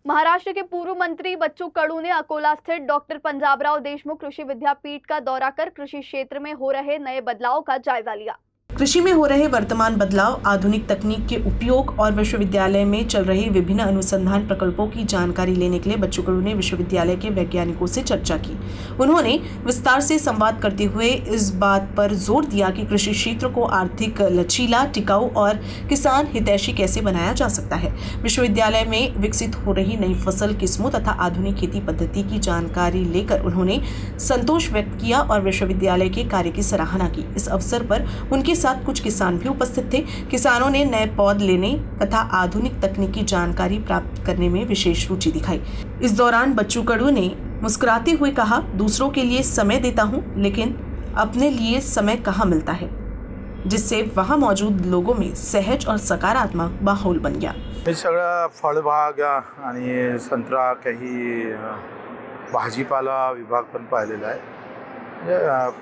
महाराष्ट्र के पूर्व मंत्री बच्चू कडू ने अकोला स्थित डॉक्टर पंजाबराव देशमुख कृषि विद्यापीठ का दौरा कर कृषि क्षेत्र में हो रहे नए बदलाव का जायजा लिया। कृषि में हो रहे वर्तमान बदलाव, आधुनिक तकनीक के उपयोग और विश्वविद्यालय में चल रही विभिन्न अनुसंधान प्रकल्पों की जानकारी लेने के लिए बच्चू कडू ने विश्वविद्यालय के वैज्ञानिकों से चर्चा की। उन्होंने विस्तार से संवाद करते हुए इस बात पर जोर दिया कि कृषि क्षेत्र को आर्थिक, लचीला, टिकाऊ और किसान हितैषी कैसे बनाया जा सकता है। विश्वविद्यालय में विकसित हो रही नई फसल किस्मों तथा आधुनिक खेती पद्धति की जानकारी लेकर उन्होंने संतोष व्यक्त किया और विश्वविद्यालय के कार्य की सराहना की। इस अवसर पर उनके साथ कुछ किसान भी उपस्थित थे। किसानों ने नए पौध लेने तथा आधुनिक तकनीकी जानकारी प्राप्त करने में विशेष रुचि दिखाई। इस दौरान बच्चू कडू ने मुस्कुराते हुए कहा, दूसरों के लिए समय देता हूं, लेकिन अपने लिए समय कहाँ मिलता है, जिससे वहां मौजूद लोगों में सहज और सकारात्मक माहौल बन गया। हे सगळं फळबाग आणि संत्रा, काही भाजीपाला विभाग पण पाहिलेला आहे।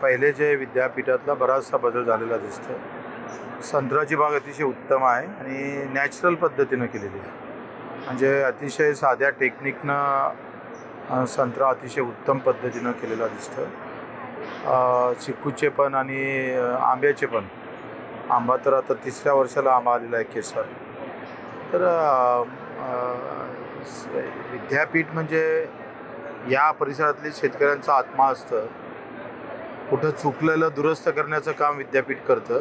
पहिले जे विद्यापीठातला बराचसा बदल झालेला दिसतो। संत्र्याची बाग अतिशय उत्तम आहे आणि नॅचरल पद्धतीने केलेली आहे, म्हणजे अतिशय साध्या टेक्निकनं संत्रा अतिशय उत्तम पद्धतीने केलेला दिसतो। चिकूचे पण आणि आंब्याचे पण, आंबा तर आता 3ऱ्या वर्षाला आंबा आलेला आहे केसर। तर विद्यापीठ म्हणजे या परिसरातले शेतकऱ्यांचा आत्मा असतं। कुठं चुकलेलं दुरुस्त करण्याचं काम विद्यापीठ करतं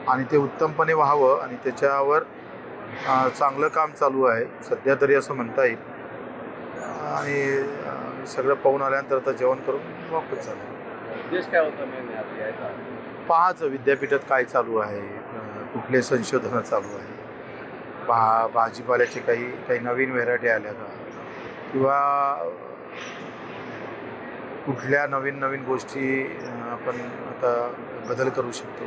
आणि ते उत्तमपणे व्हावं आणि त्याच्यावर चांगलं काम चालू आहे सध्या तरी असं म्हणता येईल। आणि सगळं पाहून आल्यानंतर आता जेवण करून वापस चालू। उद्देश काय होता मेन याचा? पाहायचं विद्यापीठात काय चालू आहे, कुठले संशोधनं चालू आहे, भाजीपाल्याचे काही नवीन व्हेरायटी आल्या का, किंवा कुठल्या नवीन गोष्टी आपण आता बदल करू शकतो।